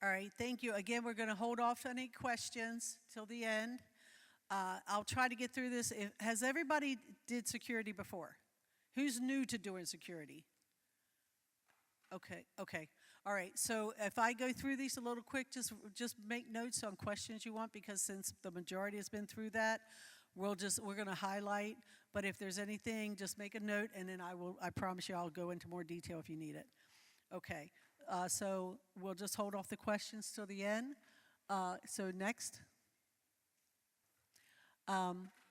All right, thank you. Again, we're going to hold off any questions till the end. I'll try to get through this. Has everybody did security before? Who's new to doing security? Okay. All right, so if I go through these a little quick, just make notes on questions you want, because since the majority has been through that, we're going to highlight. But if there's anything, just make a note, and then I promise you I'll go into more detail if you need it. Okay, so we'll just hold off the questions till the end. So next.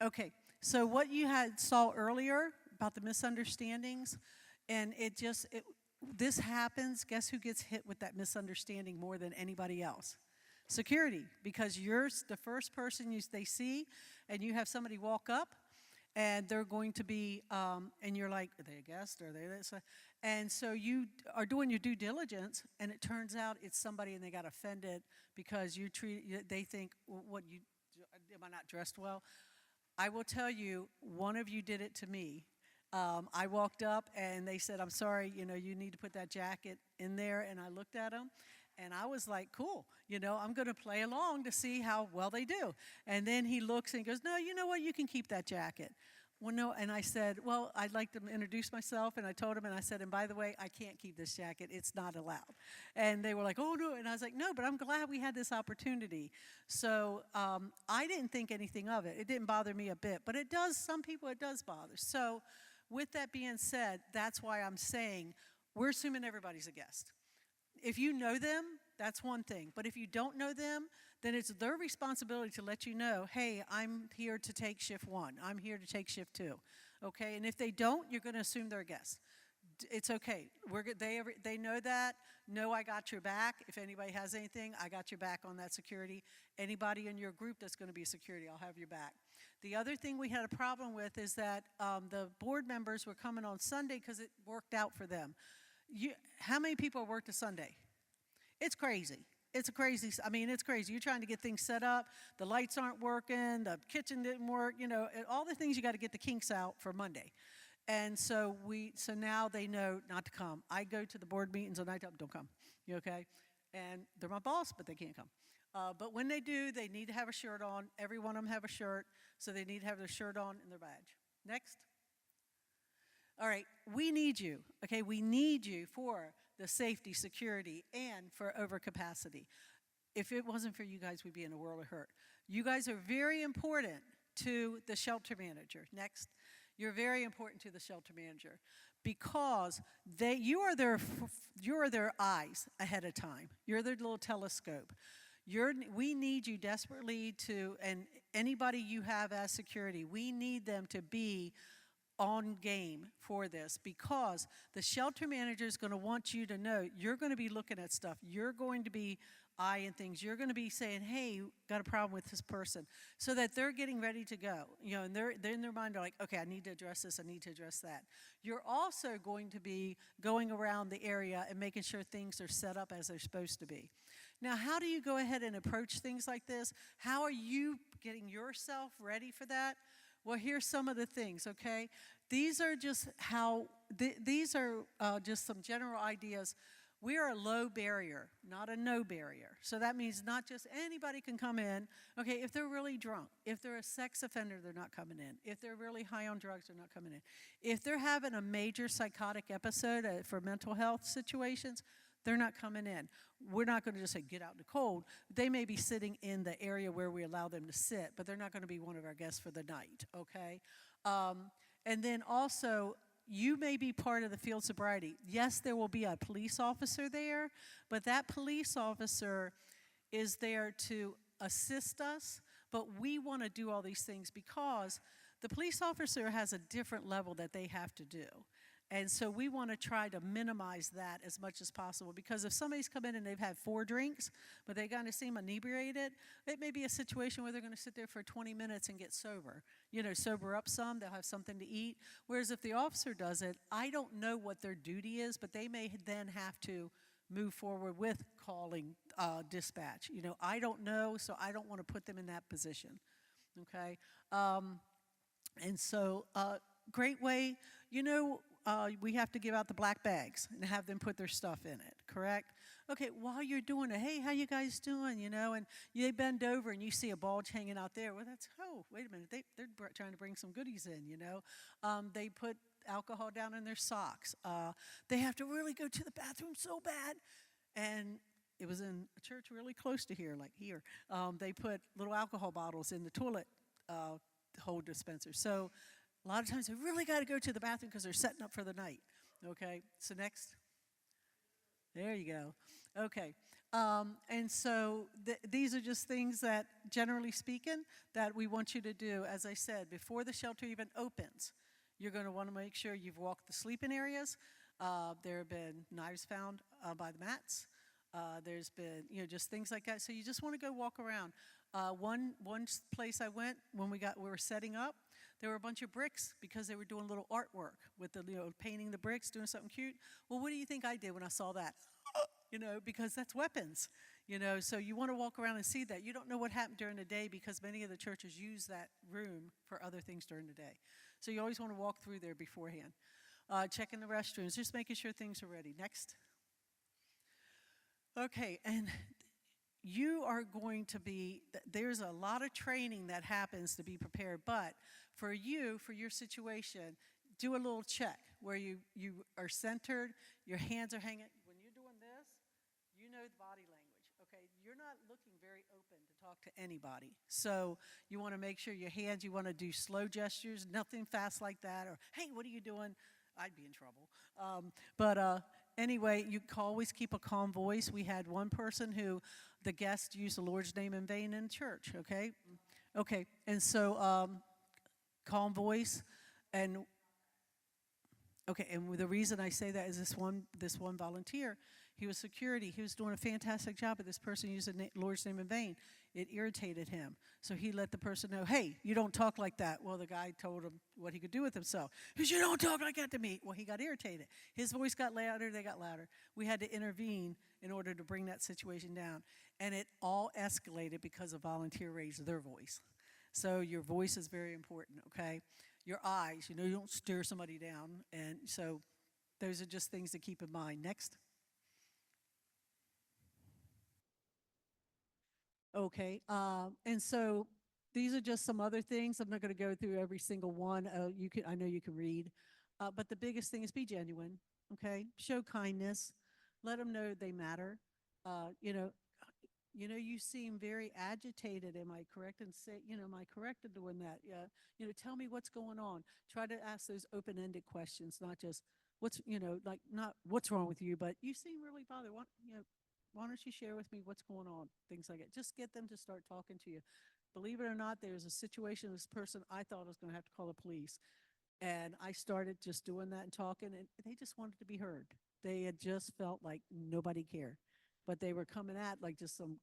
Okay, so what you saw earlier about the misunderstandings, and this happens, guess who gets hit with that misunderstanding more than anybody else? Security, because you're the first person they see, and you have somebody walk up, and they're going to be, and you're like, are they a guest? Are they this? And so you are doing your due diligence, and it turns out it's somebody, and they got offended because they think, am I not dressed well? I will tell you, one of you did it to me. I walked up, and they said, I'm sorry, you need to put that jacket in there, and I looked at them. And I was like, cool, I'm going to play along to see how well they do. And then he looks and goes, no, you know what, you can keep that jacket. Well, no, and I said, well, I'd like to introduce myself, and I told him, and I said, and by the way, I can't keep this jacket, it's not allowed. And they were like, oh, no, and I was like, no, but I'm glad we had this opportunity. So I didn't think anything of it. It didn't bother me a bit, but some people it does bother. So with that being said, that's why I'm saying we're assuming everybody's a guest. If you know them, that's one thing. But if you don't know them, then it's their responsibility to let you know, hey, I'm here to take shift 1. I'm here to take shift 2. Okay? And if they don't, you're going to assume they're a guest. It's okay. They know that. No, I got your back. If anybody has anything, I got your back on that security. Anybody in your group that's going to be security, I'll have your back. The other thing we had a problem with is that the board members were coming on Sunday because it worked out for them. How many people worked a Sunday? It's crazy. It's crazy. You're trying to get things set up. The lights aren't working. The kitchen didn't work. All the things you got to get the kinks out for Monday. And so now they know not to come. I go to the board meetings and I tell them, don't come. You okay? And they're my boss, but they can't come. But when they do, they need to have a shirt on. Every one of them have a shirt, so they need to have their shirt on and their badge. Next. All right, we need you, okay? We need you for the safety, security, and for overcapacity. If it wasn't for you guys, we'd be in a world of hurt. You guys are very important to the shelter manager. Next. You're very important to the shelter manager because you are their eyes ahead of time. You're their little telescope. We need you desperately and anybody you have as security, we need them to be on game for this, because the shelter manager is going to want you to know you're going to be looking at stuff. You're going to be eyeing things. You're going to be saying, hey, got a problem with this person, so that they're getting ready to go. And they're in their mind, they're like, okay, I need to address this. I need to address that. You're also going to be going around the area and making sure things are set up as they're supposed to be. Now, how do you go ahead and approach things like this? How are you getting yourself ready for that? Well, here's some of the things, okay? These are just just some general ideas. We are a low barrier, not a no barrier. So that means not just anybody can come in. Okay, if they're really drunk, if they're a sex offender, they're not coming in. If they're really high on drugs, they're not coming in. If they're having a major psychotic episode for mental health situations, they're not coming in. We're not going to just say, get out in the cold. They may be sitting in the area where we allow them to sit, but they're not going to be one of our guests for the night, okay? And then also, you may be part of the field sobriety. Yes, there will be a police officer there, but that police officer is there to assist us, but we want to do all these things because the police officer has a different level that they have to do. And so we want to try to minimize that as much as possible, because if somebody's come in and they've had 4 drinks, but they kind of seem inebriated, it may be a situation where they're going to sit there for 20 minutes and get sober. Sober up some, they'll have something to eat. Whereas if the officer does it, I don't know what their duty is, but they may then have to move forward with calling dispatch. I don't know, so I don't want to put them in that position, okay? And so great way, we have to give out the black bags and have them put their stuff in it, correct? Okay, while you're doing it, hey, how you guys doing, and they bend over and you see a bulge hanging out there. Well, oh, wait a minute, they're trying to bring some goodies in. They put alcohol down in their socks. They have to really go to the bathroom so bad. And it was in a church really close to here, like here. They put little alcohol bottles in the toilet hold dispenser. So a lot of times they really got to go to the bathroom because they're setting up for the night. Okay, so next. There you go. Okay. And so these are just things that, generally speaking, that we want you to do. As I said, before the shelter even opens, you're going to want to make sure you've walked the sleeping areas. There have been knives found by the mats. There's been, just things like that. So you just want to go walk around. One place I went when we were setting up, there were a bunch of bricks because they were doing a little artwork with the, painting the bricks, doing something cute. Well, what do you think I did when I saw that? Because that's weapons. So you want to walk around and see that. You don't know what happened during the day because many of the churches use that room for other things during the day. So you always want to walk through there beforehand. Checking the restrooms, just making sure things are ready. Next. Okay, and you are going to there's a lot of training that happens to be prepared, but for your situation, do a little check where you are centered, your hands are hanging. When you're doing this, you know the body language, okay? You're not looking very open to talk to anybody. So you want to make sure your hands, you want to do slow gestures, nothing fast like that, or, hey, what are you doing? I'd be in trouble. Anyway, you can always keep a calm voice. We had one person who the guest used the Lord's name in vain in church, okay? Okay, and so calm voice. And okay, and the reason I say that is this one volunteer, he was security. He was doing a fantastic job, but this person used the Lord's name in vain. It irritated him. So he let the person know, hey, you don't talk like that. Well, the guy told him what he could do with himself. He said, you don't talk like that to me. Well, he got irritated. His voice got louder, they got louder. We had to intervene in order to bring that situation down. And it all escalated because a volunteer raised their voice. So your voice is very important, okay? Your eyes, you don't stare somebody down. And so those are just things to keep in mind. Next. Okay, and so these are just some other things. I'm not going to go through every single one. I know you can read, but the biggest thing is be genuine. Okay, show kindness, let them know they matter. Uh, you know, you seem very agitated. Am I correct in say? Am I correct in doing that? Yeah. Tell me what's going on. Try to ask those open-ended questions, not just like not what's wrong with you, but you seem really bothered. Why don't you share with me what's going on? Things like that. Just get them to start talking to you. Believe it or not, there's a situation, this person, I thought I was going to have to call the police. And I started just doing that and talking, and they just wanted to be heard. They had just felt like nobody cared. But they were coming at like just some,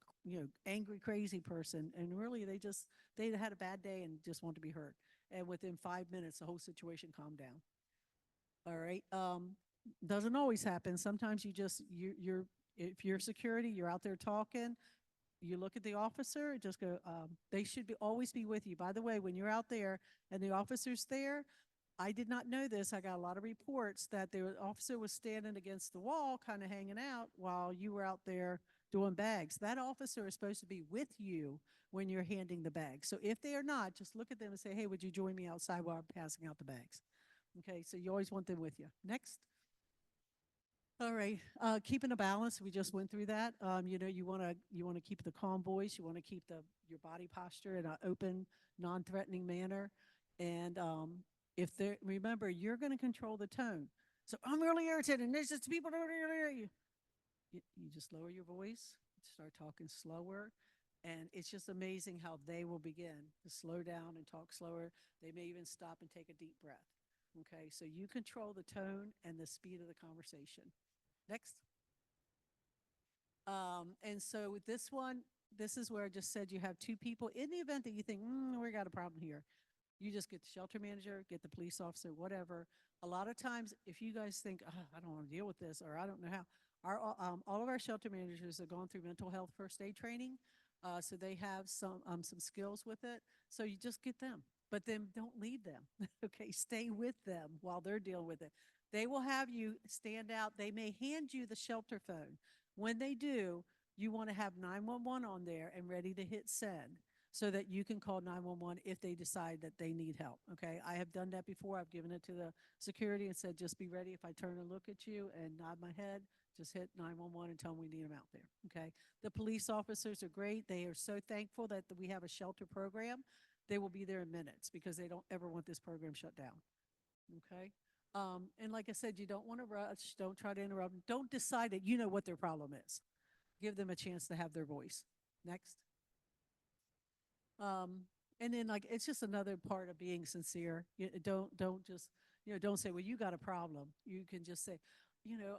angry, crazy person. And really, they had a bad day and just wanted to be heard. And within 5 minutes, the whole situation calmed down. All right. Doesn't always happen. Sometimes you're if you're security, you're out there talking, you look at the officer, just go, they should always be with you. By the way, when you're out there and the officer's there, I did not know this. I got a lot of reports that the officer was standing against the wall, kind of hanging out while you were out there doing bags. That officer is supposed to be with you when you're handing the bags. So if they are not, just look at them and say, hey, would you join me outside while I'm passing out the bags? Okay, so you always want them with you. Next. All right, keeping a balance. We just went through that. You want to keep the calm voice. You want to keep your body posture in an open, non-threatening manner. And if there, remember, you're going to control the tone. So I'm really irritated, and there's just people. You just lower your voice, start talking slower, and it's just amazing how they will begin to slow down and talk slower. They may even stop and take a deep breath. Okay, so you control the tone and the speed of the conversation. Next. And so with this one, this is where I just said you have two people. In the event that you think, we got a problem here, you just get the shelter manager, get the police officer, whatever. A lot of times, if you guys think, I don't want to deal with this, or I don't know how, all of our shelter managers have gone through mental health first aid training, so they have some skills with it. So you just get them, but then don't leave them. Okay, stay with them while they're dealing with it. They will have you stand out. They may hand you the shelter phone. When they do, you want to have 911 on there and ready to hit send so that you can call 911 if they decide that they need help. Okay. I have done that before. I've given it to the security and said, just be ready. If I turn and look at you and nod my head, just hit 911 and tell them we need them out there. Okay. The police officers are great. They are so thankful that we have a shelter program. They will be there in minutes because they don't ever want this program shut down. Okay. And like I said, you don't want to rush. Don't try to interrupt them. Don't decide that you know what their problem is. Give them a chance to have their voice. Next. Um, and then like it's just another part of being sincere. Don't just don't say, well, you got a problem. You can just say,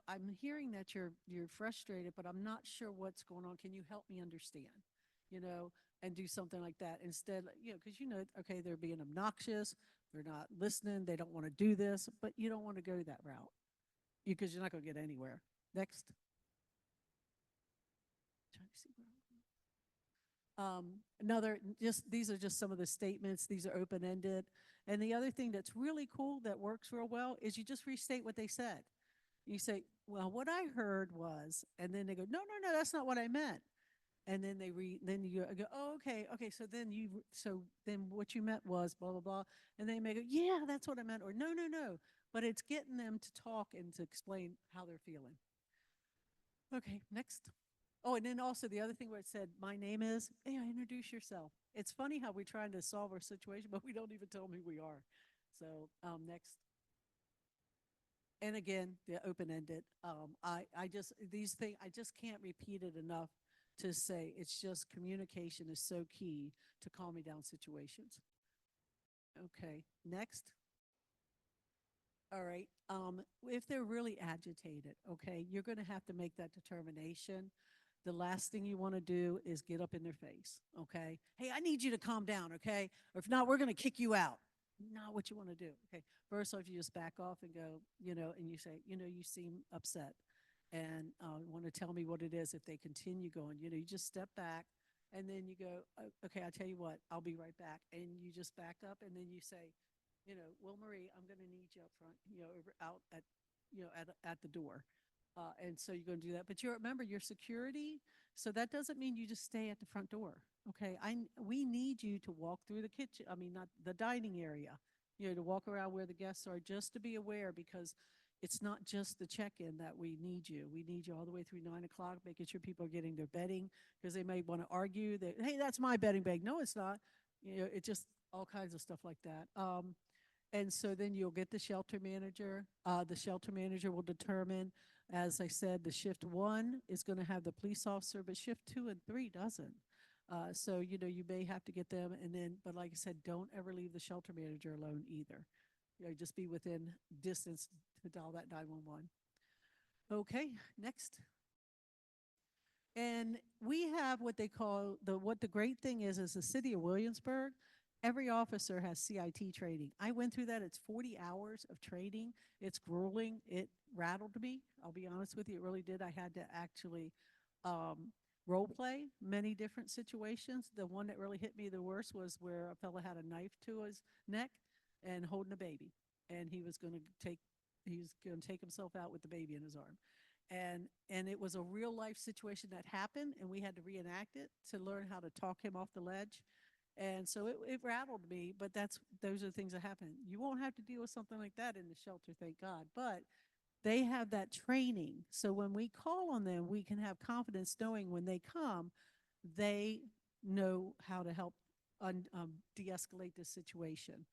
I'm hearing that you're frustrated, but I'm not sure what's going on. Can you help me understand? You know, and do something like that instead. Because okay, they're being obnoxious. They're not listening. They don't want to do this, but you don't want to go that route because you're not going to get anywhere. Next. Trying to see where another, just these are just some of the statements. These are open ended. And the other thing that's really cool that works real well is you just restate what they said. You say, well, what I heard was, and then they go, no, no, no, that's not what I meant. And then then you go, oh, okay, okay. So then what you meant was blah, blah, blah. And they may go, yeah, that's what I meant. Or no, no, no. But it's getting them to talk and to explain how they're feeling. Okay, next. Oh, and then also the other thing where it said, my name is, hey, introduce yourself. It's funny how we're trying to solve our situation, but we don't even tell them who we are. So, next. And again, the open ended. I just, these things, I just can't repeat it enough to say it's just communication is so key to calm me down situations. Okay, next. All right. If they're really agitated, okay, you're going to have to make that determination. The last thing you want to do is get up in their face, okay? Hey, I need you to calm down, okay? Or if not, we're going to kick you out. Not what you want to do, okay? First off, you just back off and go, and you say, you seem upset and want to tell me what it is. If they continue going, you just step back and then you go, okay, I'll tell you what, I'll be right back. And you just back up and then you say, Will Marie, I'm going to need you up front, out at, at the door. And so you're going to do that. But you remember your security. So that doesn't mean you just stay at the front door. Okay. We need you to walk through the kitchen. I mean, not the dining area, to walk around where the guests are just to be aware because it's not just the check-in that we need you. We need you all the way through 9 o'clock, making sure people are getting their bedding because they may want to argue that, hey, that's my bedding bag. No, it's not. It just all kinds of stuff like that. And so then you'll get the shelter manager. The shelter manager will determine, as I said, the shift one is going to have the police officer, but shift 2 and 3 doesn't. So, you may have to get them. And then, but like I said, don't ever leave the shelter manager alone either. Just be within distance to dial that 911. Okay, next. And we have what they call what the great thing is the city of Williamsburg. Every officer has CIT training. I went through that. It's 40 hours of training. It's grueling. It rattled me. I'll be honest with you, it really did. I had to actually um, role play many different situations. The one that really hit me the worst was where a fellow had a knife to his neck and holding a baby, and he was going to take himself out with the baby in his arm. And it was a real life situation that happened, and we had to reenact it to learn how to talk him off the ledge. And so it rattled me, but those are the things that happen. You won't have to deal with something like that in the shelter, thank God. But they have that training, so when we call on them, we can have confidence knowing when they come, they know how to help de-escalate the situation.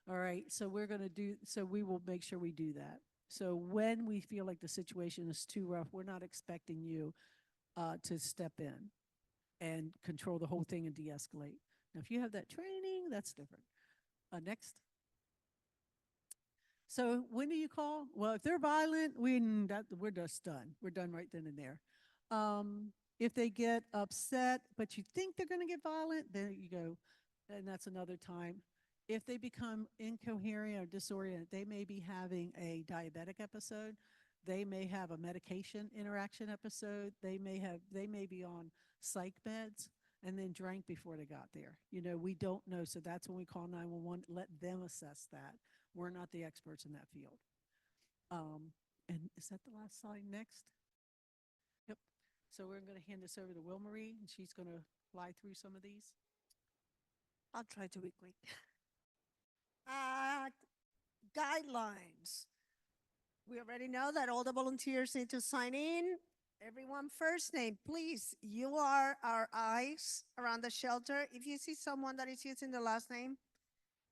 All right, so we will make sure we do that. So when we feel like the situation is too rough, we're not expecting you to step in and control the whole thing and de-escalate. Now, if you have that training, that's different. Next. So when do you call? Well, if they're violent, we're just done. We're done right then and there. If they get upset, but you think they're going to get violent, then you go, and that's another time. If they become incoherent or disoriented, they may be having a diabetic episode. They may have a medication interaction episode. They may be on psych meds and then drank before they got there. We don't know. So that's when we call 911, let them assess that. We're not the experts in that field. Um, and is that the last slide next? Yep. So we're going to hand this over to Will Marie, and she's going to fly through some of these. I'll try to be quick. Uh, Guidelines. We already know that all the volunteers need to sign in. Everyone first name, please. You are our eyes around the shelter. If you see someone that is using the last name,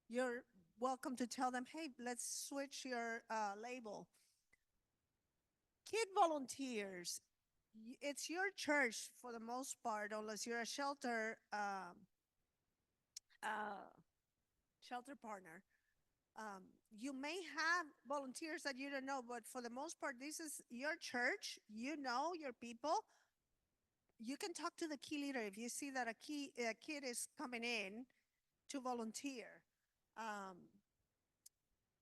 you're welcome to tell them, hey, let's switch your label. Kid volunteers, it's your church for the most part, unless you're a uh, shelter partner. You may have volunteers that you don't know, but for the most part, this is your church. You know your people. You can talk to the key leader if you see that a kid is coming in to volunteer. Um,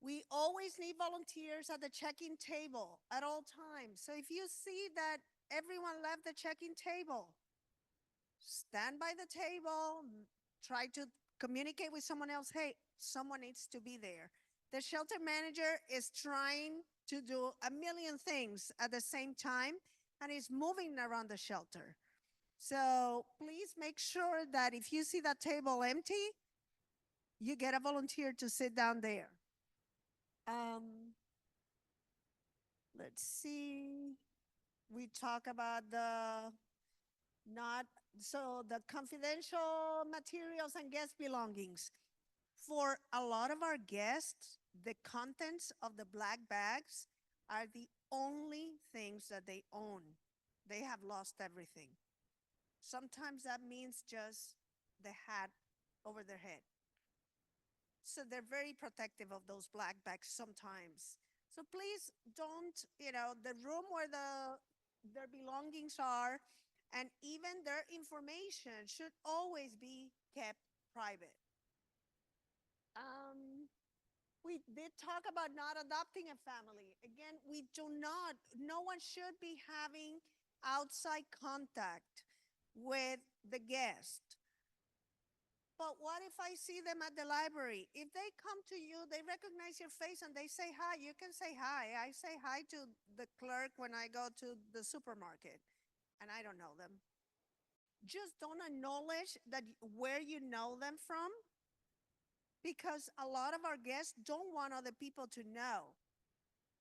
we always need volunteers at the check-in table at all times. So if you see that everyone left the check-in table, stand by the table, try to communicate with someone else. Hey, someone needs to be there. The shelter manager is trying to do a million things at the same time and is moving around the shelter. So please make sure that if you see that table empty, you get a volunteer to sit down there. Um, let's see. We talk about the not so the confidential materials and guest belongings. For a lot of our guests, the contents of the black bags are the only things that they own. They have lost everything. Sometimes that means just the hat over their head. So they're very protective of those black bags sometimes. So please don't, the room where their belongings are and even their information should always be kept private. Um, we did talk about not adopting a family. Again, we do not, no one should be having outside contact with the guest. But what if I see them at the library? If they come to you, they recognize your face and they say hi, you can say hi. I say hi to the clerk when I go to the supermarket and I don't know them. Just don't acknowledge that where you know them from because a lot of our guests don't want other people to know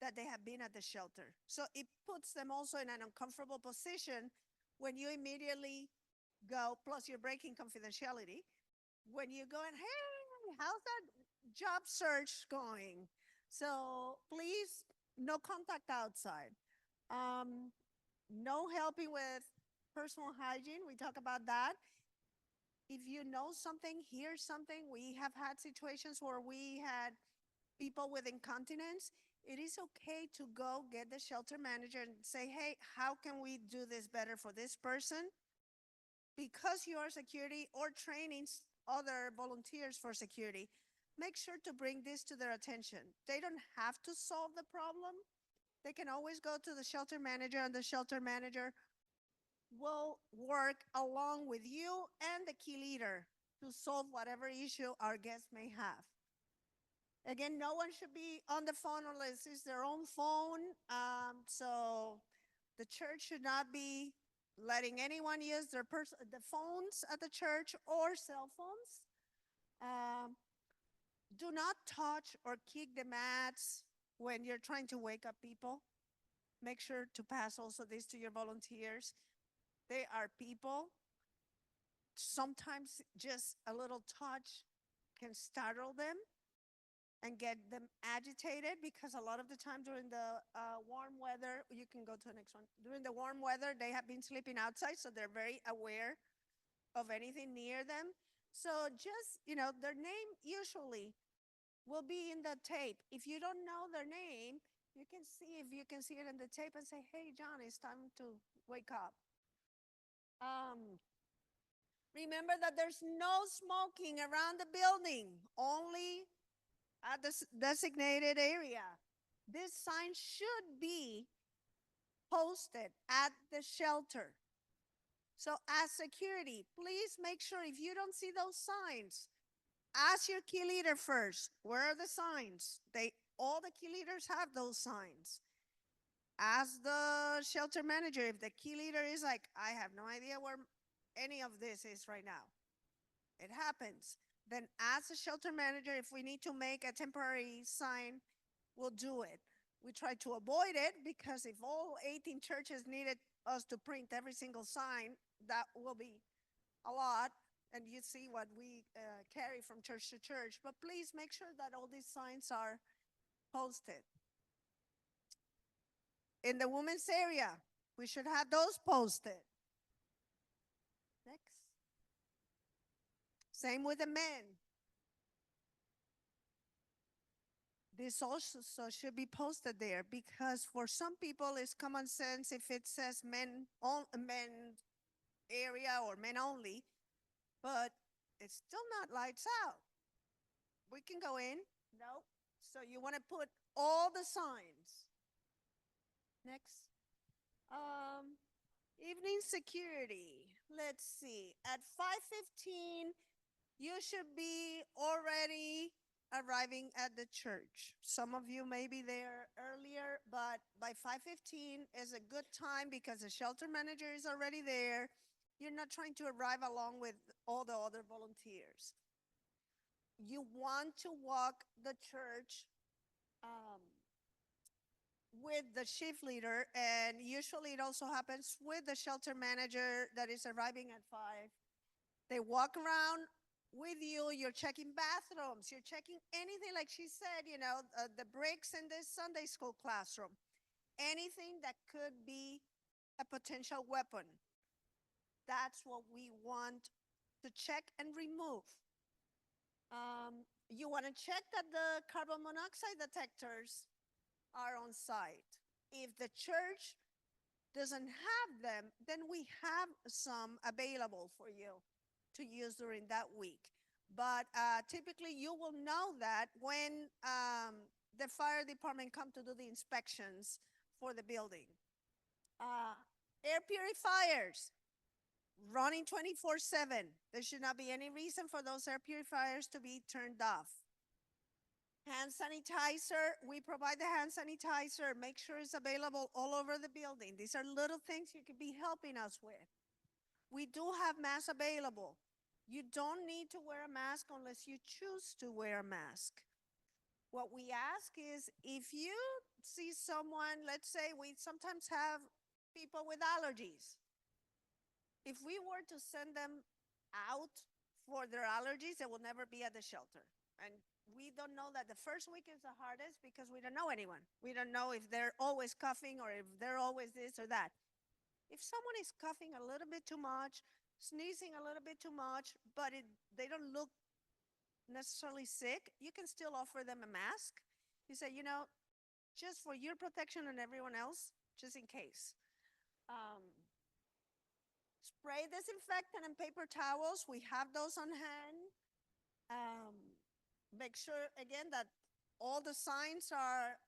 that they have been at the shelter. So it puts them also in an uncomfortable position when you immediately go, plus you're breaking confidentiality. When you go and, hey, how's that job search going? So please, no contact outside. Um, no helping with personal hygiene. We talk about that. If you know something, hear something, we have had situations where we had people with incontinence. It is okay to go get the shelter manager and say, hey, how can we do this better for this person? Because you are security or training other volunteers for security, make sure to bring this to their attention. They don't have to solve the problem. They can always go to the shelter manager, and the shelter manager will work along with you and the key leader to solve whatever issue our guests may have. Again, no one should be on the phone unless it's their own phone. So the church should not be letting anyone use the phones at the church or cell phones. Um, do not touch or kick the mats when you're trying to wake up people. Make sure to pass also this to your volunteers. They are people. Sometimes just a little touch can startle them and get them agitated because a lot of the time during the warm weather, you can go to the next one. During the warm weather, they have been sleeping outside, so they're very aware of anything near them. So just, their name usually will be in the tape. If you don't know their name, you can see if you can see it in the tape and say, hey, John, it's time to wake up. Um, Remember that there's no smoking around the building, only at the designated area. This sign should be posted at the shelter. So as security, please make sure if you don't see those signs, ask your key leader first. Where are the signs? All the key leaders have those signs. Ask the shelter manager if the key leader is like, I have no idea where any of this is right now. It happens. Then ask the shelter manager if we need to make a temporary sign, we'll do it. We try to avoid it because if all 18 churches needed us to print every single sign, that will be a lot. And you see what we carry from church to church. But please make sure that all these signs are posted. In the women's area, we should have those posted. Next. Same with the men. This also should be posted there because for some people it's common sense if it says men area or men only, but it's still not lights out. We can go in. Nope. So you want to put all the signs. Next. Evening security. Let's see. At 5:15, you should be already arriving at the church. Some of you may be there earlier, but by 5:15 is a good time because the shelter manager is already there. You're not trying to arrive along with all the other volunteers. You want to walk the church with the shift leader, and usually it also happens with the shelter manager that is arriving at 5. They walk around with you, you're checking bathrooms, you're checking anything, like she said, the bricks in this Sunday school classroom, anything that could be a potential weapon. That's what we want to check and remove. You want to check that the carbon monoxide detectors are on site. If the church doesn't have them, then we have some available for you to use during that week. But typically you will know that when the fire department come to do the inspections for the building. Air purifiers running 24/7. There should not be any reason for those air purifiers to be turned off. Hand sanitizer, we provide the hand sanitizer. Make sure it's available all over the building. These are little things you could be helping us with. We do have masks available. You don't need to wear a mask unless you choose to wear a mask. What we ask is if you see someone, let's say we sometimes have people with allergies. If we were to send them out for their allergies, they will never be at the shelter. And we don't know that the first week is the hardest because we don't know anyone. We don't know if they're always coughing or if they're always this or that. If someone is coughing a little bit too much, sneezing a little bit too much, but they don't look necessarily sick, you can still offer them a mask. You say, just for your protection and everyone else, just in case. Spray disinfectant and paper towels, we have those on hand. Make sure, again, that all the signs are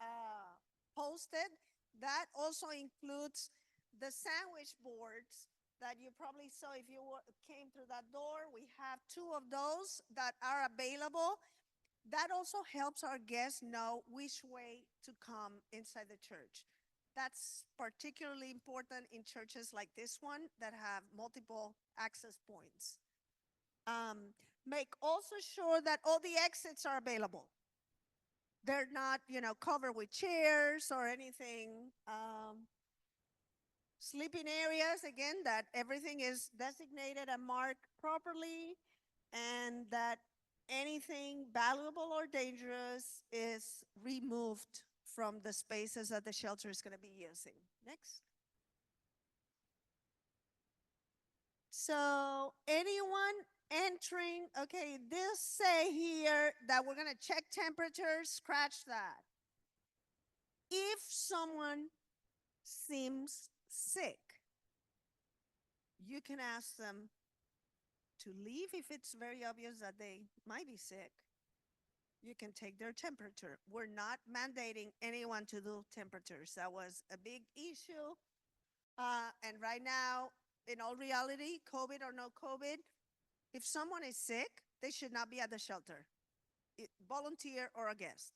posted. That also includes the sandwich boards that you probably saw if you came through that door. We have 2 of those that are available. That also helps our guests know which way to come inside the church. That's particularly important in churches like this one that have multiple access points. Make also sure that all the exits are available. They're not, covered with chairs or anything. Sleeping areas, again, that everything is designated and marked properly, and that anything valuable or dangerous is removed from the spaces that the shelter is going to be using. Next. So anyone entering, okay, this say here that we're going to check temperatures, scratch that. If someone seems sick, you can ask them to leave if it's very obvious that they might be sick. You can take their temperature. We're not mandating anyone to do temperatures. That was a big issue. And right now, in all reality, COVID or no COVID, if someone is sick, they should not be at the shelter, volunteer or a guest.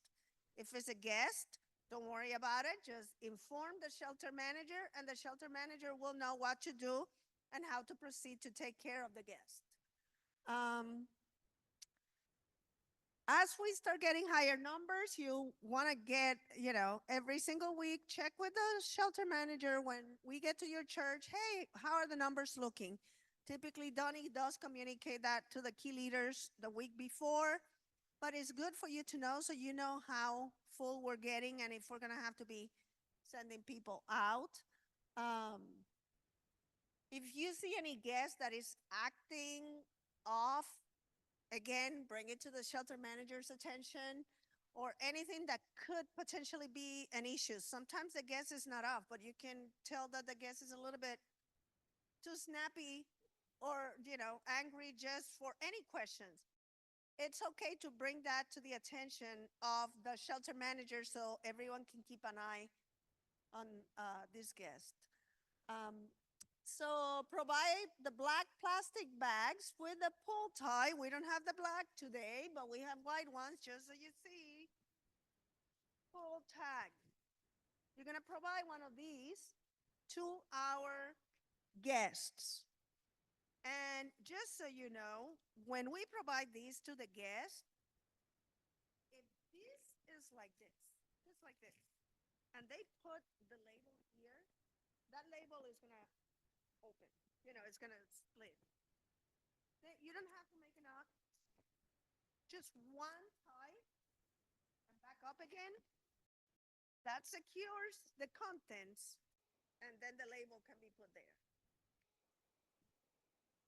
If it's a guest, don't worry about it. Just inform the shelter manager, and the shelter manager will know what to do and how to proceed to take care of the guest. Um, as we start getting higher numbers, you want to get, every single week, check with the shelter manager when we get to your church. Hey, how are the numbers looking? Typically, Donnie does communicate that to the key leaders the week before, but it's good for you to know so you know how full we're getting and if we're going to have to be sending people out. Um, if you see any guest that is acting off, again, bring it to the shelter manager's attention, or anything that could potentially be an issue. Sometimes the guest is not off, but you can tell that the guest is a little bit too snappy or, angry just for any questions. It's okay to bring that to the attention of the shelter manager so everyone can keep an eye on this guest. Um, so provide the black plastic bags with the pull tie. We don't have the black today, but we have white ones, just so you see. Pull tag. You're gonna provide one of these to our guests. And just so you know, when we provide these to the guest, if this is like this, just like this, and they put the label here, that label is gonna open. It's gonna split. You don't have to make a knot. Just one tie and back up again. That secures the contents, and then the label can be put there.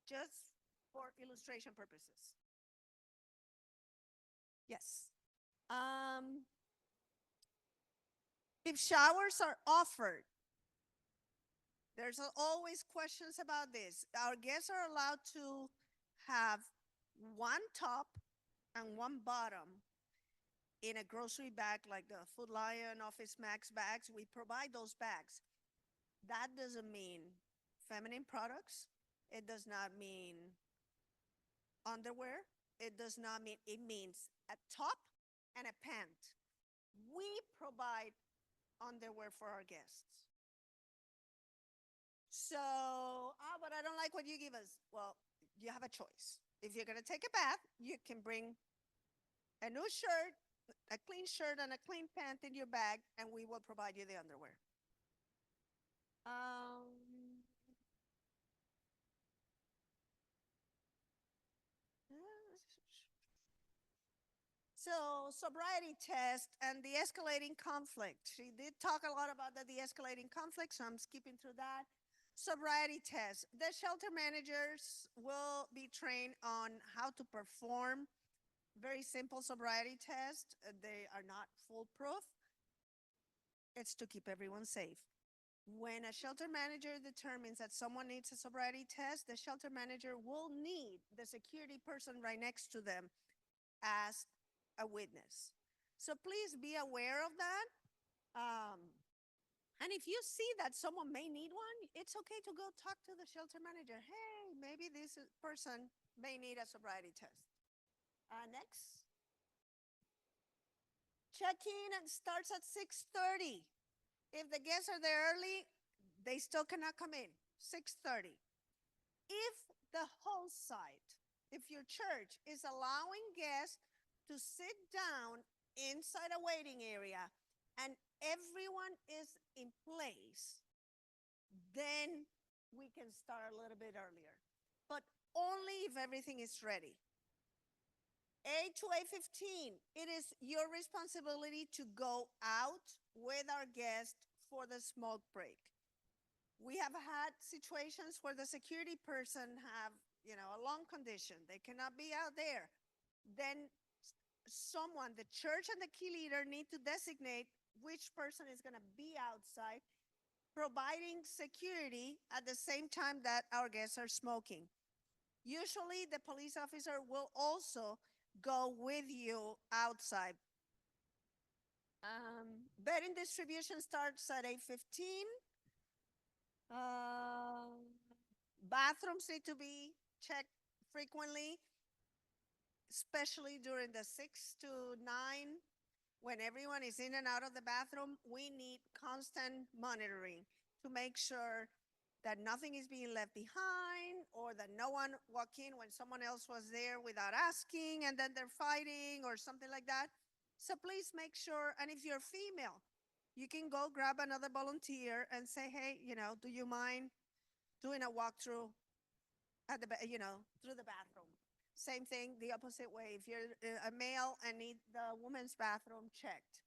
Just for illustration purposes. Yes. If showers are offered, there's always questions about this. Our guests are allowed to have one top and one bottom in a grocery bag like the Food Lion, Office Max bags. We provide those bags. That doesn't mean feminine products. It does not mean underwear. It does not mean, it means a top and a pant. We provide underwear for our guests. So, but I don't like what you give us. Well, you have a choice. If you're going to take a bath, you can bring a new shirt, a clean shirt, and a clean pant in your bag, and we will provide you the underwear. So, sobriety test and the escalating conflict. She did talk a lot about the de-escalating conflict, so I'm skipping through that. Sobriety test. The shelter managers will be trained on how to perform very simple sobriety tests. They are not foolproof. It's to keep everyone safe. When a shelter manager determines that someone needs a sobriety test, the shelter manager will need the security person right next to them as a witness. So please be aware of that. And if you see that someone may need one, it's okay to go talk to the shelter manager. Hey, maybe this person may need a sobriety test. Next. Check-in starts at 6:30. If the guests are there early, they still cannot come in. 6:30. If the host site, if your church is allowing guests to sit down inside a waiting area and everyone is in place, then we can start a little bit earlier. But only if everything is ready. 8 to 8:15, it is your responsibility to go out with our guests for the smoke break. We have had situations where the security person have, a lung condition. They cannot be out there. Then someone, the church and the key leader need to designate which person is going to be outside, providing security at the same time that our guests are smoking. Usually the police officer will also go with you outside. Bedding distribution starts at 8:15. Bathrooms need to be checked frequently, especially during the 6 to 9 when everyone is in and out of the bathroom, we need constant monitoring to make sure that nothing is being left behind or that no one walked in when someone else was there without asking and then they're fighting or something like that. So please make sure, and if you're female, you can go grab another volunteer and say, hey, do you mind doing a walkthrough at through the bathroom? Same thing, the opposite way. If you're a male and need the women's bathroom checked.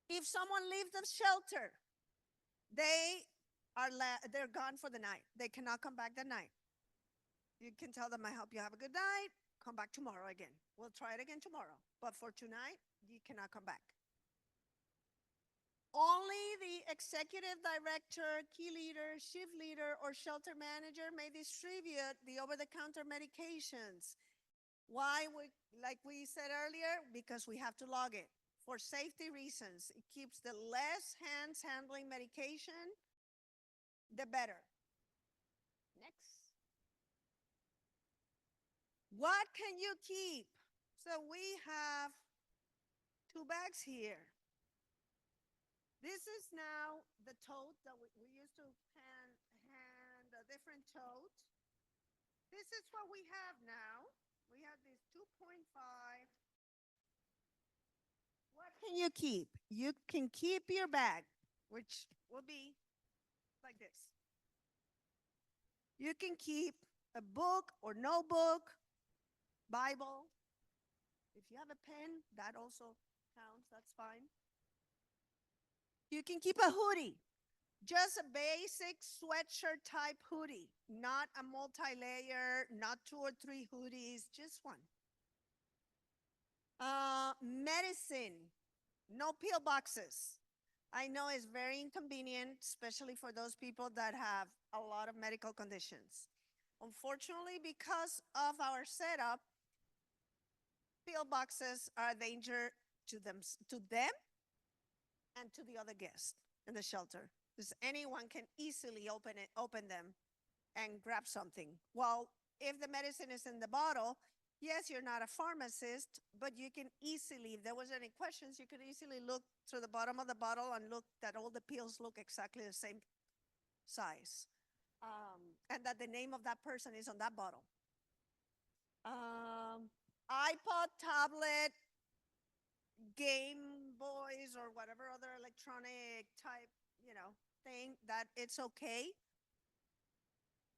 If someone leaves the shelter, they they're gone for the night. They cannot come back that night. You can tell them, I hope you have a good night. Come back tomorrow again. We'll try it again tomorrow. But for tonight, you cannot come back. Only the executive director, key leader, shift leader, or shelter manager may distribute the over-the-counter medications. Why? Like we said earlier, because we have to log it. For safety reasons, it keeps the less hands handling medication, the better. Next. What can you keep? So we have 2 bags here. This is now the tote that we used to hand a different tote. This is what we have now. We have this 2.5. What can you keep? You can keep your bag, which will be like this. You can keep a book or notebook, Bible. If you have a pen, that also counts, that's fine. You can keep a hoodie, just a basic sweatshirt type hoodie, not a multi-layer, not 2 or 3 hoodies, just one. Medicine, no pill boxes. I know it's very inconvenient, especially for those people that have a lot of medical conditions. Unfortunately, because of our setup, pill boxes are a danger to them and to the other guests in the shelter, because anyone can easily open them and grab something. Well, if the medicine is in the bottle, yes, you're not a pharmacist, but you can easily, if there was any questions, you could easily look through the bottom of the bottle and look that all the pills look exactly the same size, and that the name of that person is on that bottle. iPod, tablet, Game Boys, or whatever other electronic type, thing, that it's okay.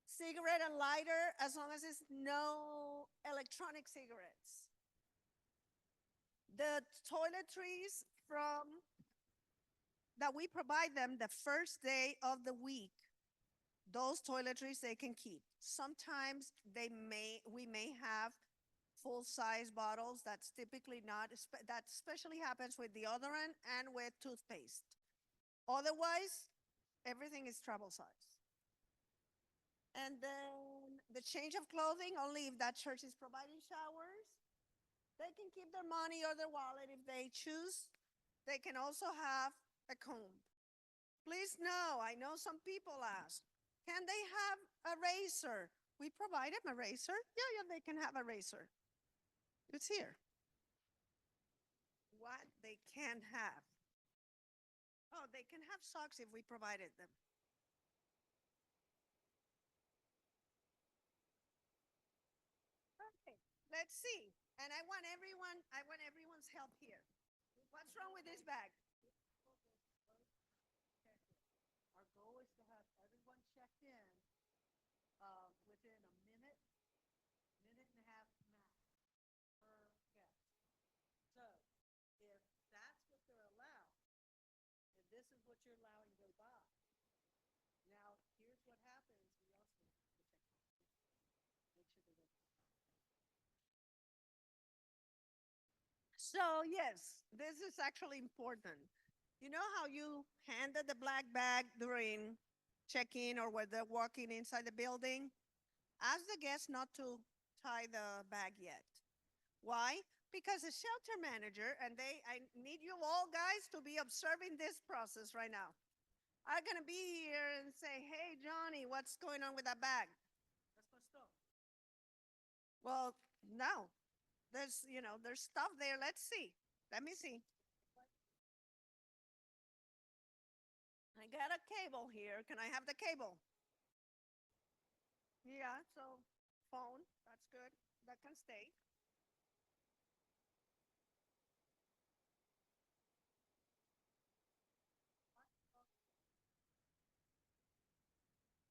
Cigarette and lighter, as long as it's no electronic cigarettes. The toiletries that we provide them the first day of the week, those toiletries they can keep. Sometimes we may have full-size bottles. That's typically not, that especially happens with deodorant and with toothpaste. Otherwise, everything is travel size. And then the change of clothing, only if that church is providing showers. They can keep their money or their wallet if they choose. They can also have a comb. Please know, I know some people ask, can they have a razor? We provide them a razor. Yeah, they can have a razor. It's here. What they can have. Oh, they can have socks if we provided them. Okay, let's see. And I want everyone's help here. What's wrong with this bag? Our goal is to have everyone checked in within a minute, minute and a half max per guest. So if that's what they're allowed, and this is what you're allowing to go by, now here's what happens. We also check make sure they don't. So yes, this is actually important. You know how you handed the black bag during check-in or when they're walking inside the building? Ask the guests not to tie the bag yet. Why? Because the shelter manager, and I need you all guys to be observing this process right now, are gonna be here and say, hey, Johnny, what's going on with that bag? Well, no, there's stuff there. Let's see. Let me see. I got a cable here. Can I have the cable? Yeah, so phone, that's good. That can stay.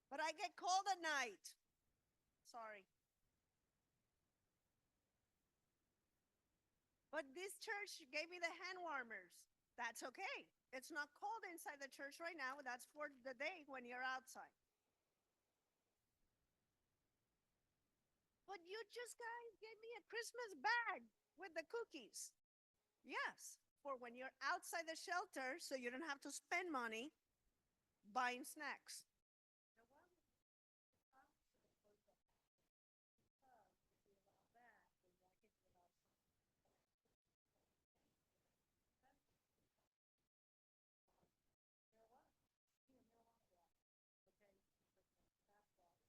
But I get cold at night. Sorry. But this church gave me the hand warmers. That's okay. It's not cold inside the church right now. That's for the day when you're outside. But you just guys gave me a Christmas bag with the cookies. Yes, for when you're outside the shelter so you don't have to spend money buying snacks.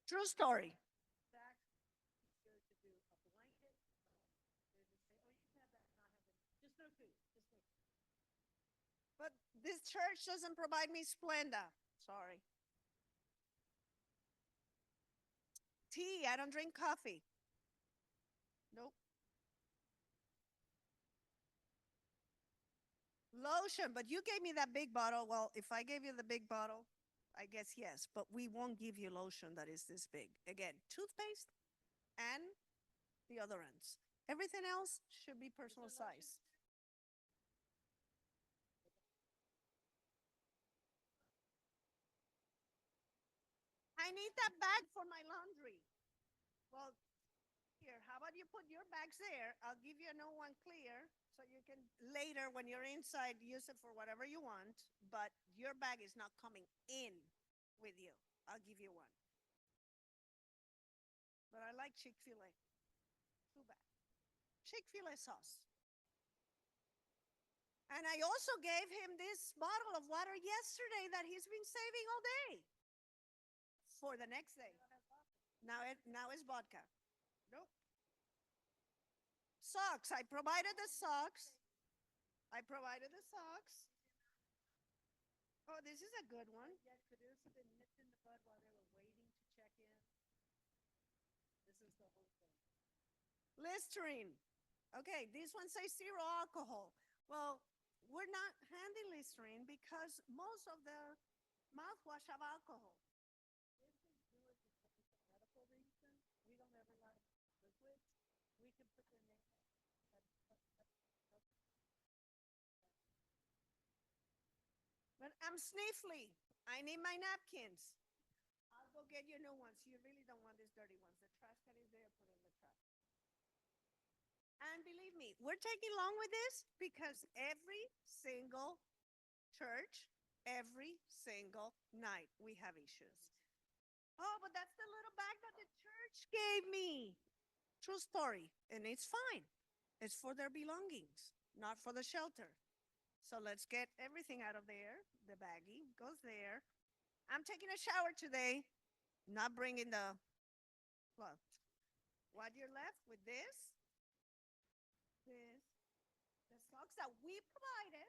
True story. But this church doesn't provide me Splenda. Sorry. Tea. I don't drink coffee. Nope. Lotion. But you gave me that big bottle. Well, if I gave you the big bottle, I guess yes. But we won't give you lotion that is this big. Again, toothpaste and deodorants. Everything else should be personal size. I need that bag for my laundry. Well, here, how about you put your bags there? I'll give you a new one clear so you can later, when you're inside, use it for whatever you want. But your bag is not coming in with you. I'll give you one. But I like Chick fil A. Too bad. Chick fil A sauce. And I also gave him this bottle of water yesterday that he's been saving all day for the next day. Now it's vodka. Nope. Socks. I provided the socks. I provided the socks. Oh, this is a good one. Listerine. Okay, this one says zero alcohol. Well, we're not handing Listerine because most of the mouthwash have alcohol. But I'm sniffly. I need my napkins. I'll go get you new ones. You really don't want these dirty ones. The trash can is there, put it in the trash. And believe me, we're taking long with this because every single church, every single night, we have issues. Oh, but that's the little bag that the church gave me. True story. And it's fine. It's for their belongings, not for the shelter. So let's get everything out of there. The baggie goes there. I'm taking a shower today, not bringing well, what you're left with this, the socks that we provided,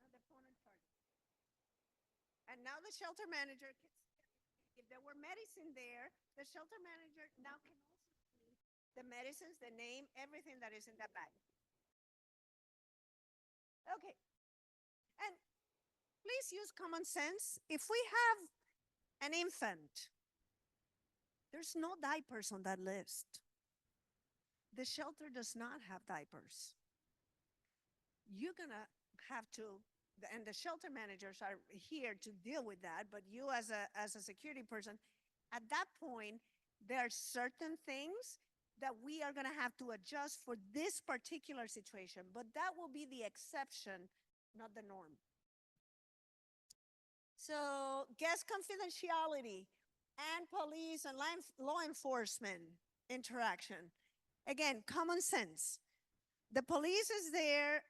and the phone and charger. And now the shelter manager, if there were medicine there, the shelter manager now can also see the medicines, the name, everything that is in that bag. Okay. And please use common sense. If we have an infant, there's no diapers on that list. The shelter does not have diapers. You're going to have to, and the shelter managers are here to deal with that, but you as a security person, at that point, there are certain things that we are going to have to adjust for this particular situation, but that will be the exception, not the norm. So, guest confidentiality and police and law enforcement interaction. Again, common sense. The police is there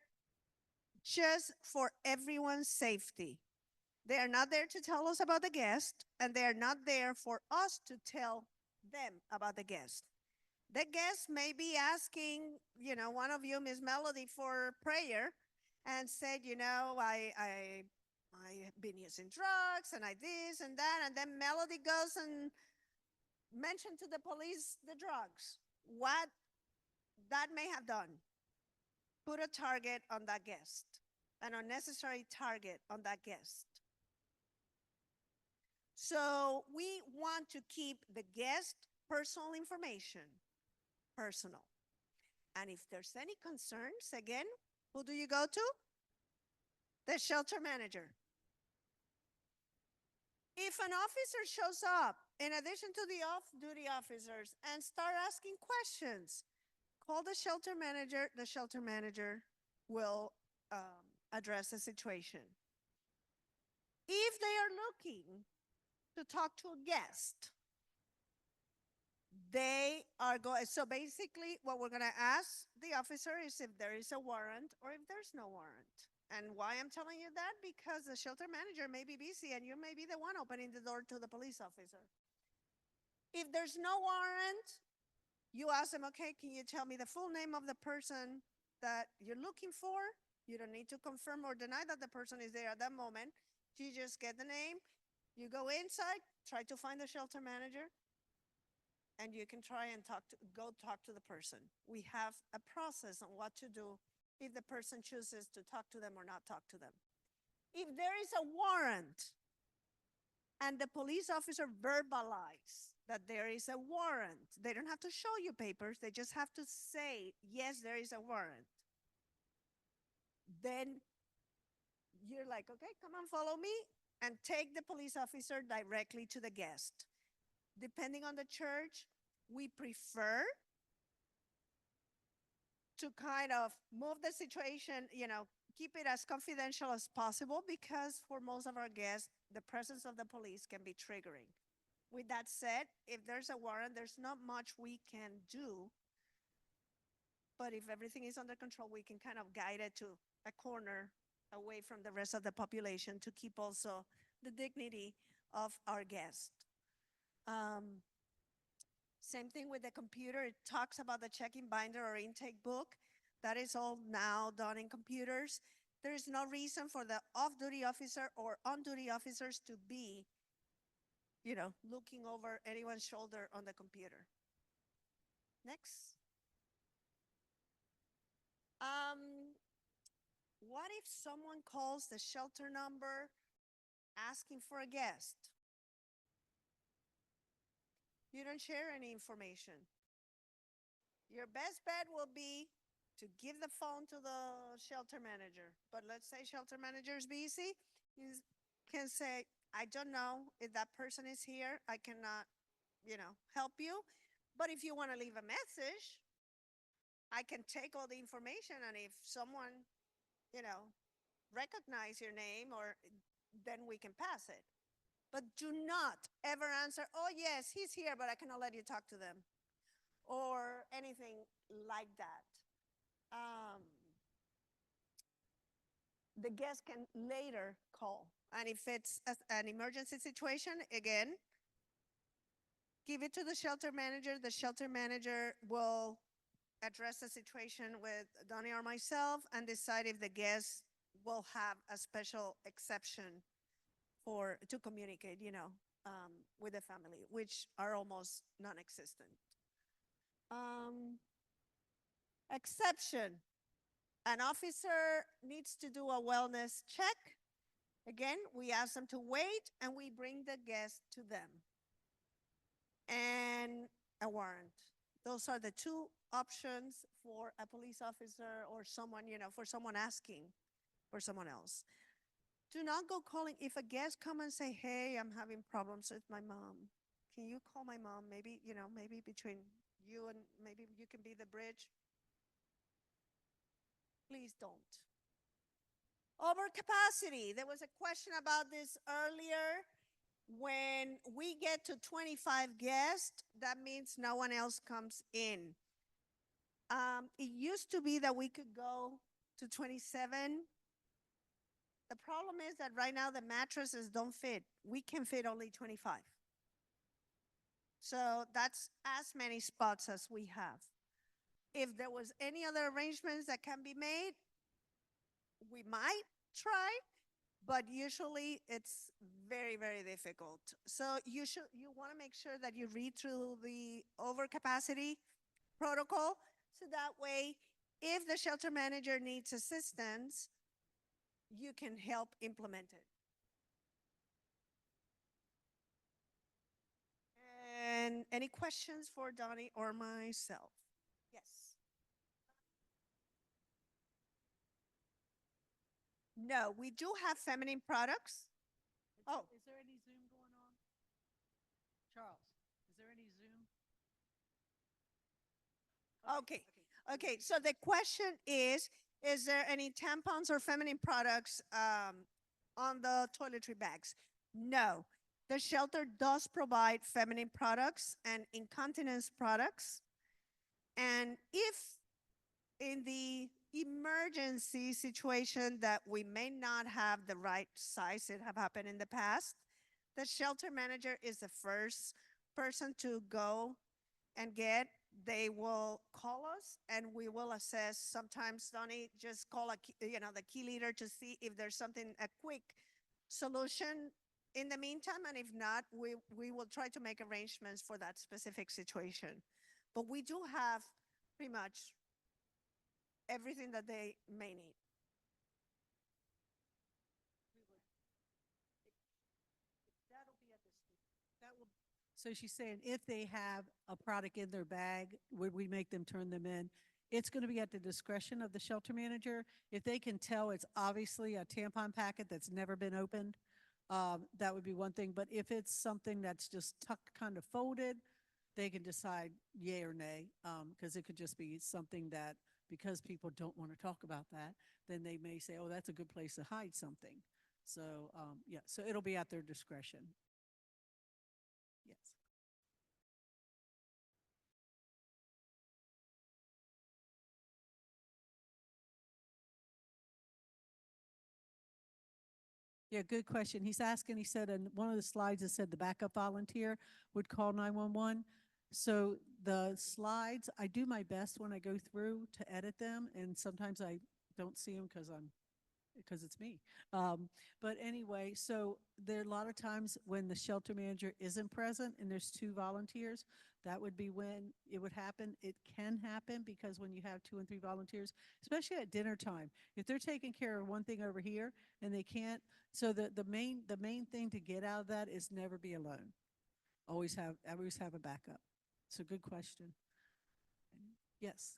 just for everyone's safety. They are not there to tell us about the guest, and they are not there for us to tell them about the guest. The guest may be asking, one of you, Miss Melody, for prayer, and said, I've been using drugs and I this and that, and then Melody goes and mentioned to the police the drugs. What that may have done, put a target on that guest, an unnecessary target on that guest. So we want to keep the guest personal information personal. And if there's any concerns, again, who do you go to? The shelter manager. If an officer shows up, in addition to the off-duty officers, and start asking questions, call the shelter manager. The shelter manager will address the situation. If they are looking to talk to a guest, they are going. So basically, what we're going to ask the officer is if there is a warrant or if there's no warrant. And why I'm telling you that? Because the shelter manager may be busy and you may be the one opening the door to the police officer. If there's no warrant, you ask them, okay, can you tell me the full name of the person that you're looking for? You don't need to confirm or deny that the person is there at that moment. You just get the name. You go inside, try to find the shelter manager, and you can try and go talk to the person. We have a process on what to do if the person chooses to talk to them or not talk to them. If there is a warrant and the police officer verbalizes that there is a warrant, they don't have to show you papers, they just have to say, yes, there is a warrant. Then you're like, okay, come on, follow me, and take the police officer directly to the guest. Depending on the church, we prefer to kind of move the situation, keep it as confidential as possible because for most of our guests, the presence of the police can be triggering. With that said, if there's a warrant, there's not much we can do. But if everything is under control, we can kind of guide it to a corner away from the rest of the population to keep also the dignity of our guest. Same thing with the computer. It talks about the check-in binder or intake book. That is all now done in computers. There is no reason for the off-duty officer or on-duty officers to be, looking over anyone's shoulder on the computer. Next. What if someone calls the shelter number asking for a guest? You don't share any information. Your best bet will be to give the phone to the shelter manager. But let's say shelter manager is busy. You can say, I don't know if that person is here. I cannot, help you. But if you want to leave a message, I can take all the information. And if someone, recognize your name, or then we can pass it. But do not ever answer, oh, yes, he's here, but I cannot let you talk to them, or anything like that. The guest can later call. And if it's an emergency situation, again, give it to the shelter manager. The shelter manager will address the situation with Donnie or myself and decide if the guest will have a special exception to communicate, with the family, which are almost non-existent. Exception. An officer needs to do a wellness check. Again, we ask them to wait and we bring the guest to them. And a warrant. Those are the two options for a police officer or someone, for someone asking for someone else. Do not go calling. If a guest come and say, hey, I'm having problems with my mom, can you call my mom? Maybe, maybe between you and maybe you can be the bridge. Please don't. Overcapacity. There was a question about this earlier. When we get to 25 guests, that means no one else comes in. It used to be that we could go to 27. The problem is that right now the mattresses don't fit. We can fit only 25. So that's as many spots as we have. If there was any other arrangements that can be made, we might try, but usually it's very, very difficult. So you want to make sure that you read through the overcapacity protocol, so that way, if the shelter manager needs assistance, you can help implement it. And any questions for Donnie or myself? Yes. No, we do have feminine products. Oh, Is there any Zoom going on? Charles, is there any Zoom? okay. Okay, so the question is there any tampons or feminine products on the toiletry bags? No. The shelter does provide feminine products and incontinence products. And if in the emergency situation that we may not have the right size, it have happened in the past, the shelter manager is the first person to go and get. They will call us and we will assess. Sometimes Donnie just call the key leader to see if there's something, a quick solution in the meantime, and if not, we will try to make arrangements for that specific situation. But we do have pretty much everything that they may need. That will, so she's saying if they have a product in their bag, would we make them turn them in? It's going to be at the discretion of the shelter manager. If they can tell it's obviously a tampon packet that's never been opened, that would be one thing. But if it's something that's just tucked kind of folded, they can decide yay or nay, because it could just be something that, because people don't want to talk about that, then they may say, oh, that's a good place to hide something. So, yeah, so it'll be at their discretion. Yes. Yeah, good question. He's asking, he said in one of the slides, it said the backup volunteer would call 911. So the slides, I do my best when I go through to edit them, and sometimes I don't see them because it's me. Um, but anyway, so there are a lot of times when the shelter manager isn't present and there's two volunteers, that would be when it would happen. It can happen because when you have two and three volunteers, especially at dinner time, if they're taking care of one thing over here and they can't, so the main thing to get out of that is never be alone. Always have a backup. So good question. Yes.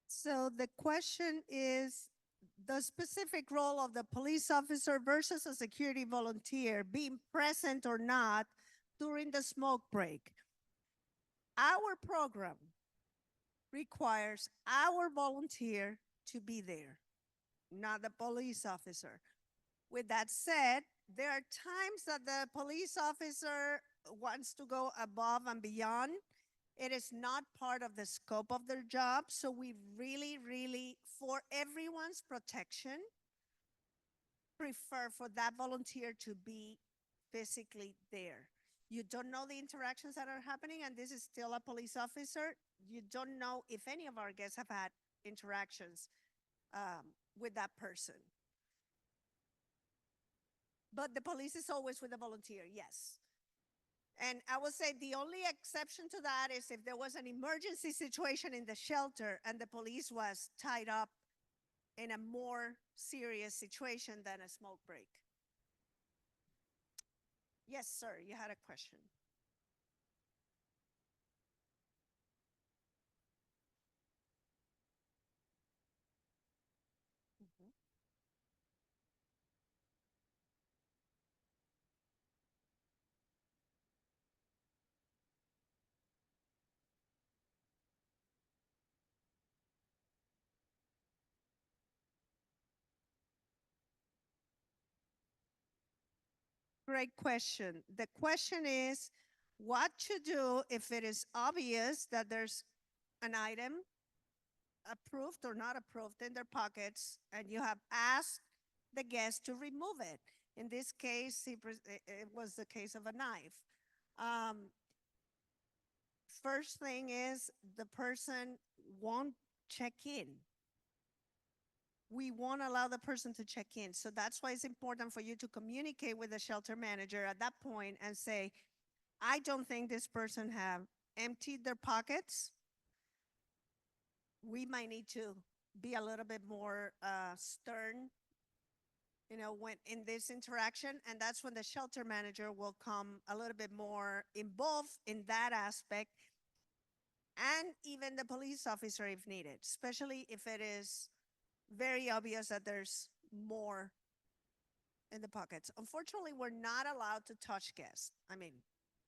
So the question is the specific role of the police officer versus a security volunteer being present or not during the smoke break. Our program requires our volunteer to be there, not the police officer. With that said, there are times that the police officer wants to go above and beyond. It is not part of the scope of their job. So we really, really, for everyone's protection, prefer for that volunteer to be physically there. You don't know the interactions that are happening, and this is still a police officer. You don't know if any of our guests have had interactions with that person. But the police is always with the volunteer, yes. And I would say the only exception to that is if there was an emergency situation in the shelter and the police was tied up in a more serious situation than a smoke break. Yes, sir, you had a question. Mhm. Great question. The question is what to do if it is obvious that there's an item approved or not approved in their pockets and you have asked the guest to remove it. In this case, it was the case of a knife. Um, First thing is the person won't check in. We won't allow the person to check in. So that's why it's important for you to communicate with the shelter manager at that point and say, I don't think this person have emptied their pockets. We might need to be a little bit more stern, when in this interaction, and that's when the shelter manager will come a little bit more involved in that aspect, and even the police officer if needed, especially if it is very obvious that there's more in the pockets. Unfortunately, we're not allowed to touch guests. I mean,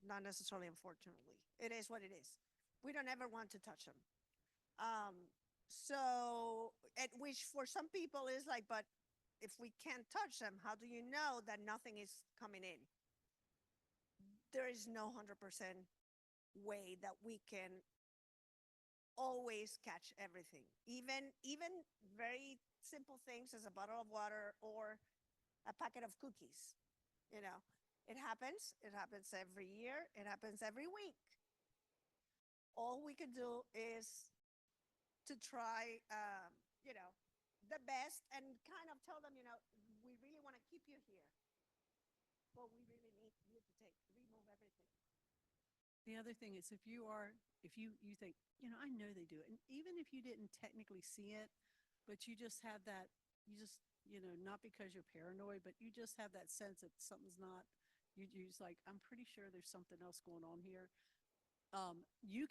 not necessarily unfortunately. It is what it is. We don't ever want to touch them. Which for some people is like, but if we can't touch them, how do you know that nothing is coming in? There is no 100% way that we can always catch everything. Even very simple things as a bottle of water or a packet of cookies. You know, it happens. It happens every year. It happens every week. All we can do is to try, the best and kind of tell them, we really want to keep you here, but we really need you to remove everything. The other thing is if you think, I know they do it. And even if you didn't technically see it, but you just have that, you just, not because you're paranoid, but you just have that sense that something's not, you're just like, I'm pretty sure there's something else going on here. You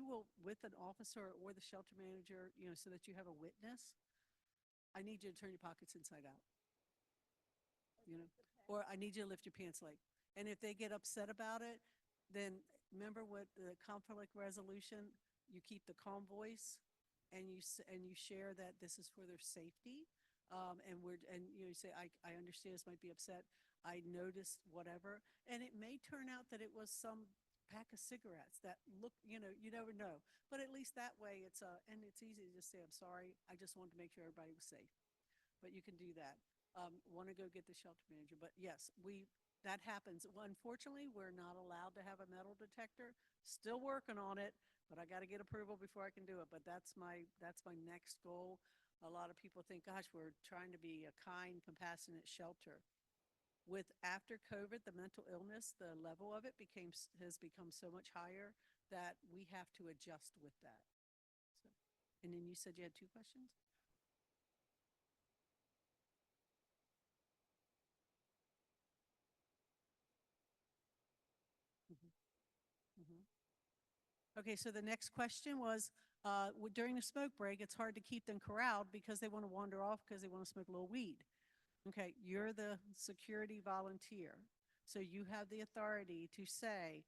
will, with an officer or the shelter manager, so that you have a witness, I need you to turn your pockets inside out, or I need you to lift your pants leg. And if they get upset about it, then remember what the conflict resolution, you keep the calm voice and you share that this is for their safety. You say, I understand this might be upset. I noticed whatever. And it may turn out that it was some pack of cigarettes that look, you never know. But at least that way and it's easy to just say, I'm sorry. I just wanted to make sure everybody was safe. But you can do that. Want to go get the shelter manager. But yes, that happens. Well, unfortunately, we're not allowed to have a metal detector. Still working on it, but I got to get approval before I can do it. But that's my next goal. A lot of people think, gosh, we're trying to be a kind, compassionate shelter. With after COVID, the mental illness, the level of it has become so much higher that we have to adjust with that. So, and then you said you had two questions. Mm-hmm. Okay, so the next question was during the smoke break, it's hard to keep them corralled because they want to wander off because they want to smoke a little weed. Okay, you're the security volunteer. So you have the authority to say,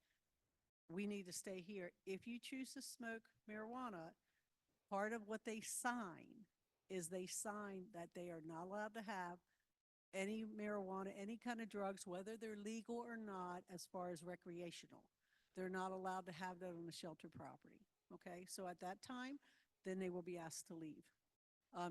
we need to stay here. If you choose to smoke marijuana, part of what they sign is they sign that they are not allowed to have any marijuana, any kind of drugs, whether they're legal or not, as far as recreational. They're not allowed to have that on the shelter property. Okay, so at that time, then they will be asked to leave.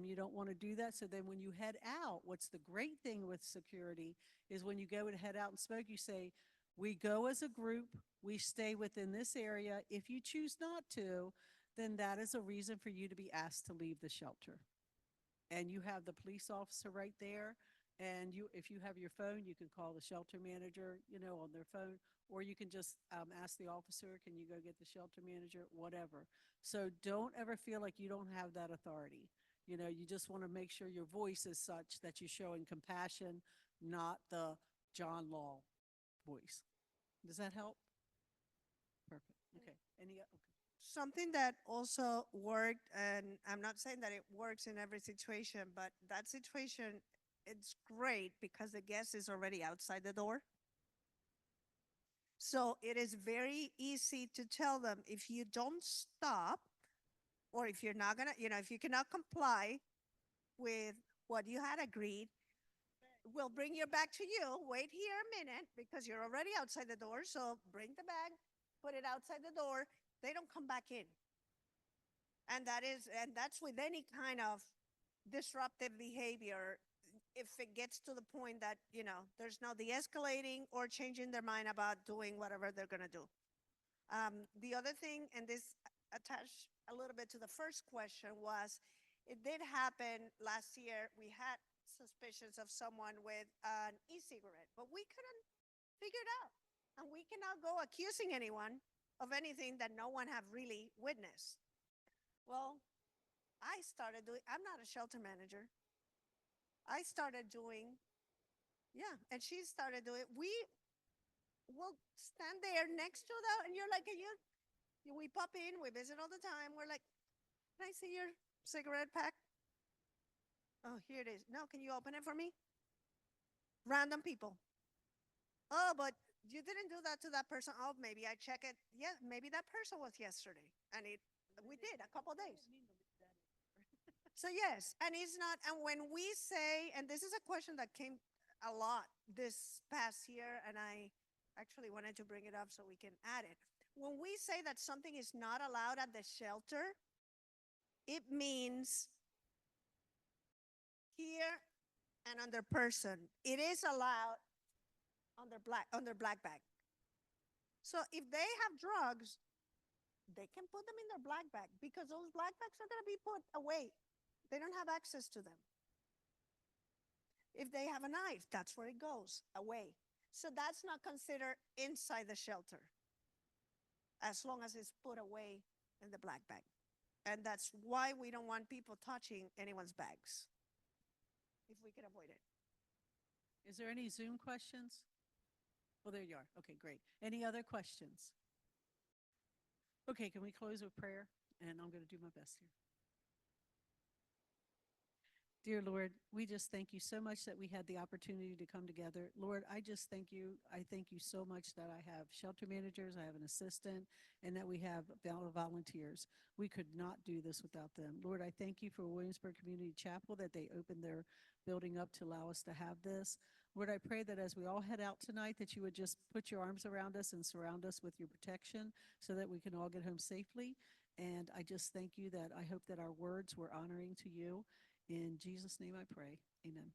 You don't want to do that. So then when you head out, what's the great thing with security is when you go and head out and smoke, you say, we go as a group, we stay within this area. If you choose not to, then that is a reason for you to be asked to leave the shelter. And you have the police officer right there. And if you have your phone, you can call the shelter manager, on their phone, or you can just ask the officer, can you go get the shelter manager, whatever. So don't ever feel like you don't have that authority. You just want to make sure your voice is such that you're showing compassion, not the John Law voice. Does that help? Perfect. Okay. Okay. Something that also worked, and I'm not saying that it works in every situation, but that situation, it's great because the guest is already outside the door. So it is very easy to tell them if you don't stop, or if you're not gonna, if you cannot comply with what you had agreed, we'll bring your bag to you. Wait here a minute because you're already outside the door. So bring the bag, put it outside the door. They don't come back in. And that's with any kind of disruptive behavior. If it gets to the point that, there's no de escalating or changing their mind about doing whatever they're going to do. The other thing, and this attached a little bit to the first question, was it did happen last year. We had suspicions of someone with an e cigarette, but we couldn't figure it out. And we cannot go accusing anyone of anything that no one have really witnessed. Well, I started doing, I'm not a shelter manager. I started doing, yeah, and she started doing, we will stand there next to the, and you're like, we pop in, we visit all the time. We're like, can I see your cigarette pack? Oh, here it is. No, can you open it for me? Random people. Oh, but you didn't do that to that person. Oh, maybe I check it. Yeah, maybe that person was yesterday. And we did a couple days. So yes, and it's not, and when we say, and this is a question that came a lot this past year, and I actually wanted to bring it up so we can add it. When we say that something is not allowed at the shelter, it means here and under person. It is allowed on their black bag. So if they have drugs, they can put them in their black bag because those black bags are going to be put away. They don't have access to them. If they have a knife, that's where it goes, away. So that's not considered inside the shelter as long as it's put away in the black bag. And that's why we don't want people touching anyone's bags if we can avoid it. Is there any Zoom questions? Well, there you are. Okay, great. Any other questions? Okay, can we close with prayer? And I'm going to do my best here. Dear Lord, we just thank you so much that we had the opportunity to come together. Lord, I just thank you. I thank you so much that I have shelter managers, I have an assistant, and that we have volunteers. We could not do this without them. Lord, I thank you for Williamsburg Community Chapel that they opened their building up to allow us to have this. Lord, I pray that as we all head out tonight, that you would just put your arms around us and surround us with your protection so that we can all get home safely. And I just thank you that I hope that our words were honoring to you. In Jesus' name I pray. Amen.